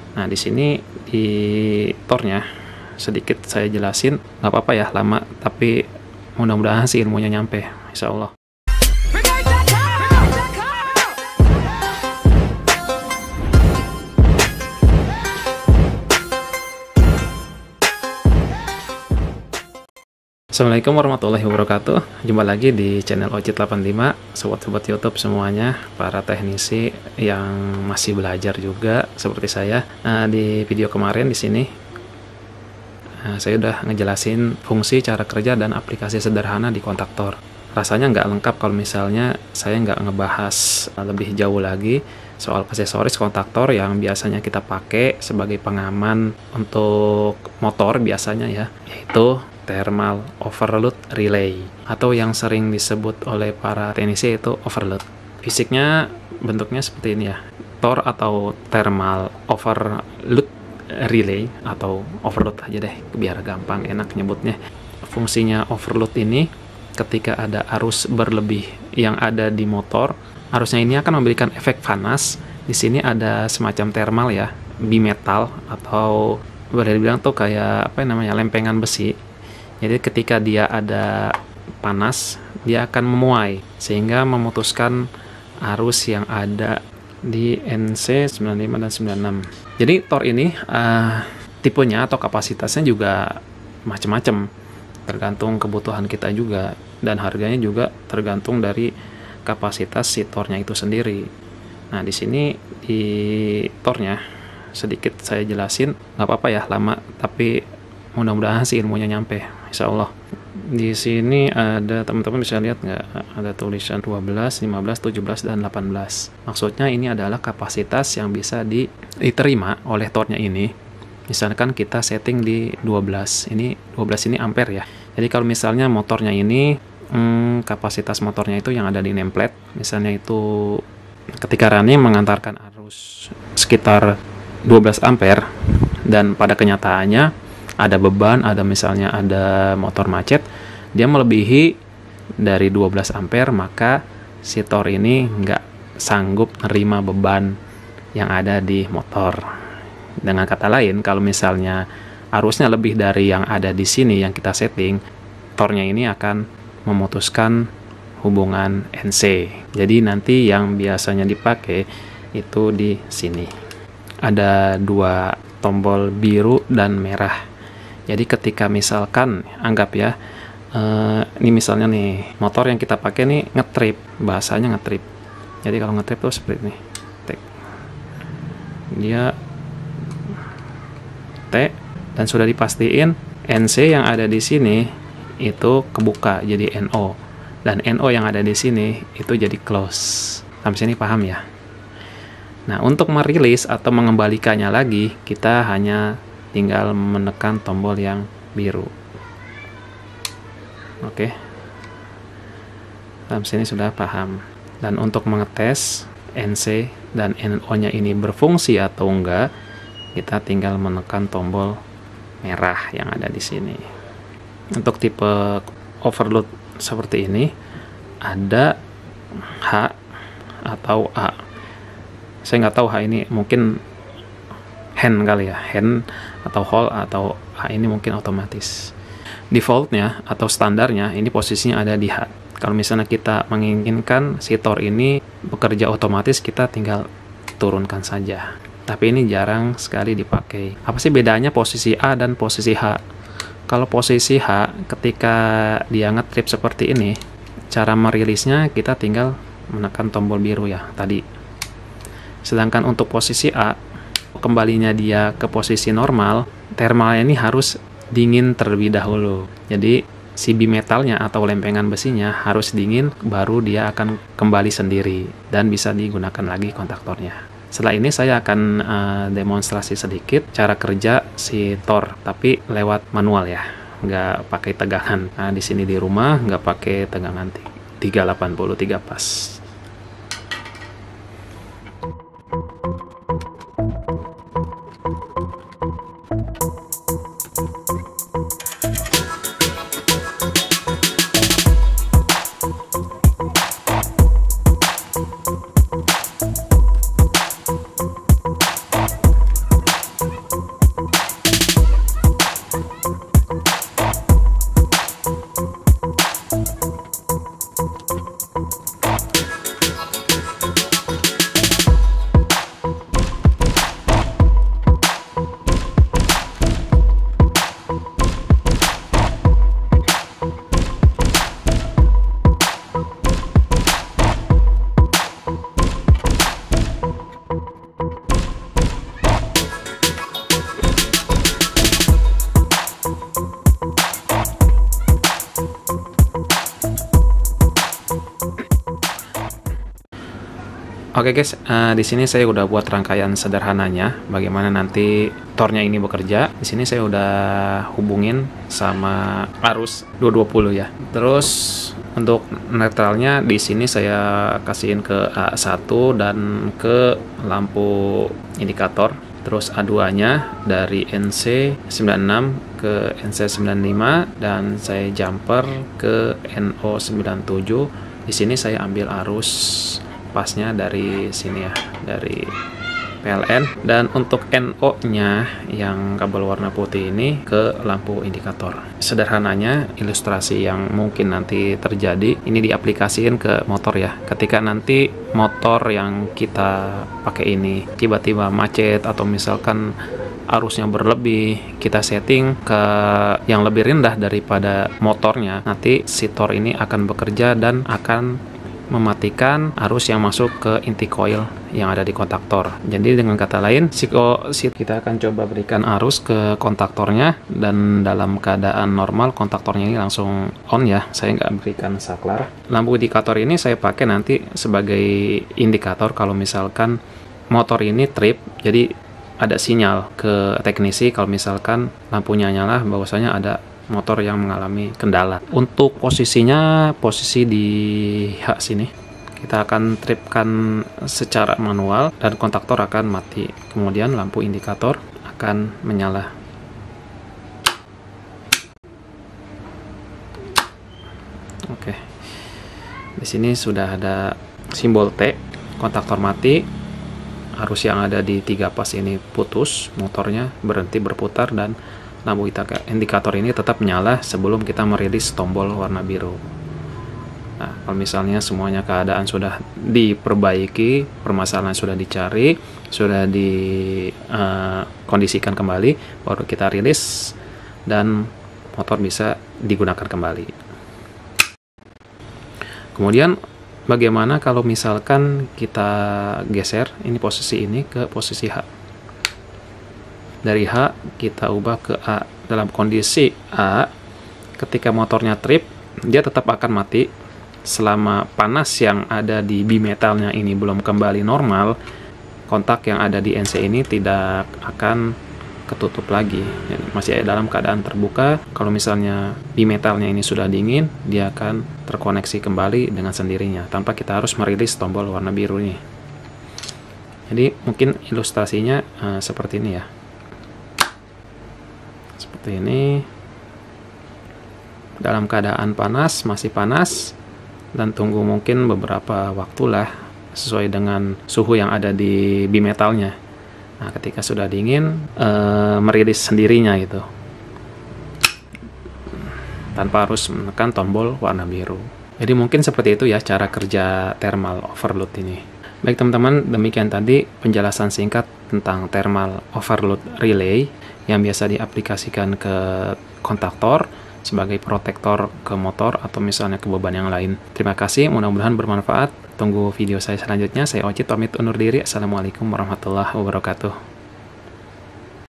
Nah, di sini di tornya sedikit saya jelasin, nggak apa-apa ya lama, tapi mudah-mudahan sih ilmunya nyampe, insya Allah. Assalamualaikum warahmatullahi wabarakatuh. Jumpa lagi di channel Ojit85, sobat-sobat YouTube semuanya, para teknisi yang masih belajar juga seperti saya. Di video kemarin di sini saya udah ngejelasin fungsi, cara kerja, dan aplikasi sederhana di kontaktor. Rasanya nggak lengkap kalau misalnya saya nggak ngebahas lebih jauh lagi soal aksesoris kontaktor yang biasanya kita pakai sebagai pengaman untuk motor biasanya ya, yaitu thermal overload relay, atau yang sering disebut oleh para teknisi itu overload. Fisiknya bentuknya seperti ini ya, TOR atau thermal overload relay, atau overload aja deh biar gampang enak nyebutnya. Fungsinya overload ini ketika ada arus berlebih yang ada di motor, arusnya ini akan memberikan efek panas. Di sini ada semacam thermal ya, bimetal, atau boleh dibilang tuh kayak apa namanya, lempengan besi. Jadi ketika dia ada panas, dia akan memuai sehingga memutuskan arus yang ada di NC 95 dan 96. Jadi TOR ini tipenya atau kapasitasnya juga macam-macam, tergantung kebutuhan kita juga, dan harganya juga tergantung dari kapasitas si TOR-nya itu sendiri. Nah, di sini di TOR-nya sedikit saya jelasin, nggak apa-apa ya lama, tapi mudah-mudahan sih ilmunya nyampe, insya Allah. Di sini ada, teman-teman bisa lihat nggak, ada tulisan 12, 15, 17, dan 18. Maksudnya ini adalah kapasitas yang bisa diterima oleh TOR-nya ini. Misalkan kita setting di 12, ini 12 ini ampere ya. Jadi kalau misalnya motornya ini kapasitas motornya itu yang ada di nameplate, misalnya itu ketika running mengantarkan arus sekitar 12 ampere, dan pada kenyataannya ada beban, misalnya ada motor macet, dia melebihi dari 12 ampere, maka si TOR ini nggak sanggup nerima beban yang ada di motor. Dengan kata lain, kalau misalnya arusnya lebih dari yang ada di sini yang kita setting, TOR-nya ini akan memutuskan hubungan NC. Jadi nanti yang biasanya dipakai itu di sini. Ada dua tombol biru dan merah. Jadi ketika misalkan, anggap ya, ini misalnya nih, motor yang kita pakai nih ngetrip, bahasanya ngetrip. Jadi kalau ngetrip tuh seperti ini. Dia T, dan sudah dipastiin NC yang ada di sini itu kebuka jadi NO, dan NO yang ada di sini itu jadi close. Sampai sini paham ya? Nah, untuk merilis atau mengembalikannya lagi, kita hanya tinggal menekan tombol yang biru. Oke. Sampai sini sudah paham. Dan untuk mengetes NC dan NO-nya ini berfungsi atau enggak, kita tinggal menekan tombol merah yang ada di sini. Untuk tipe overload seperti ini ada H atau A. Saya nggak tahu H ini mungkin hand kali ya, hand atau hall, atau A ini mungkin otomatis. Defaultnya atau standarnya ini posisinya ada di H. Kalau misalnya kita menginginkan si TOR ini bekerja otomatis, kita tinggal turunkan saja. Tapi ini jarang sekali dipakai. Apa sih bedanya posisi A dan posisi H? Kalau posisi H, ketika dia ngetrip seperti ini, cara merilisnya kita tinggal menekan tombol biru ya tadi. Sedangkan untuk posisi A, kembalinya dia ke posisi normal, thermalnya ini harus dingin terlebih dahulu. Jadi si bimetalnya atau lempengan besinya harus dingin, baru dia akan kembali sendiri dan bisa digunakan lagi kontaktornya. Setelah ini saya akan demonstrasi sedikit cara kerja si TOR, tapi lewat manual ya, nggak pakai tegangan. Nah, di sini di rumah nggak pakai tegangan 380, 3 pas. Oke guys, di sini saya udah buat rangkaian sederhananya bagaimana nanti tornya ini bekerja. Di sini saya udah hubungin sama arus 220 ya. Terus untuk netralnya di sini saya kasihin ke A1 dan ke lampu indikator. Terus A2-nya dari NC96 ke NC95 dan saya jumper ke NO97. Di sini saya ambil arus pasnya dari sini ya, dari PLN, dan untuk NO-nya yang kabel warna putih ini ke lampu indikator. Sederhananya ilustrasi yang mungkin nanti terjadi ini diaplikasikan ke motor ya. Ketika nanti motor yang kita pakai ini tiba-tiba macet atau misalkan arusnya berlebih, kita setting ke yang lebih rendah daripada motornya, nanti si tor ini akan bekerja dan akan mematikan arus yang masuk ke inti coil yang ada di kontaktor. Jadi dengan kata lain, kita akan coba berikan arus ke kontaktornya, dan dalam keadaan normal kontaktornya ini langsung on ya. Saya nggak berikan saklar. Lampu indikator ini saya pakai nanti sebagai indikator kalau misalkan motor ini trip. Jadi ada sinyal ke teknisi kalau misalkan lampunya nyala bahwasanya ada motor yang mengalami kendala. Untuk posisinya, posisi di H sini kita akan tripkan secara manual dan kontaktor akan mati. Kemudian lampu indikator akan menyala. Oke. Di sini sudah ada simbol T, kontaktor mati. Arus yang ada di 3 pas ini putus, motornya berhenti berputar, dan lampu indikator ini tetap menyala sebelum kita merilis tombol warna biru. Nah, kalau misalnya semuanya keadaan sudah diperbaiki, permasalahan sudah dicari, sudah dikondisikan kembali, baru kita rilis dan motor bisa digunakan kembali. Kemudian bagaimana kalau misalkan kita geser ini posisi ini ke posisi H? Dari H kita ubah ke A. Dalam kondisi A, ketika motornya trip, dia tetap akan mati selama panas yang ada di bimetalnya ini belum kembali normal. Kontak yang ada di NC ini tidak akan ketutup lagi, masih dalam keadaan terbuka. Kalau misalnya bimetalnya ini sudah dingin, dia akan terkoneksi kembali dengan sendirinya tanpa kita harus merilis tombol warna biru ini. Jadi mungkin ilustrasinya seperti ini ya. Seperti ini, dalam keadaan panas, masih panas, dan tunggu mungkin beberapa waktu lah sesuai dengan suhu yang ada di bimetalnya. Nah, ketika sudah dingin, merilis sendirinya gitu, tanpa harus menekan tombol warna biru. Jadi mungkin seperti itu ya cara kerja thermal overload ini. Baik teman-teman, demikian tadi penjelasan singkat tentang thermal overload relay yang biasa diaplikasikan ke kontaktor sebagai protektor ke motor atau misalnya ke beban yang lain. Terima kasih, mudah-mudahan bermanfaat. Tunggu video saya selanjutnya. Saya Ocit pamit undur diri. Assalamualaikum warahmatullahi wabarakatuh.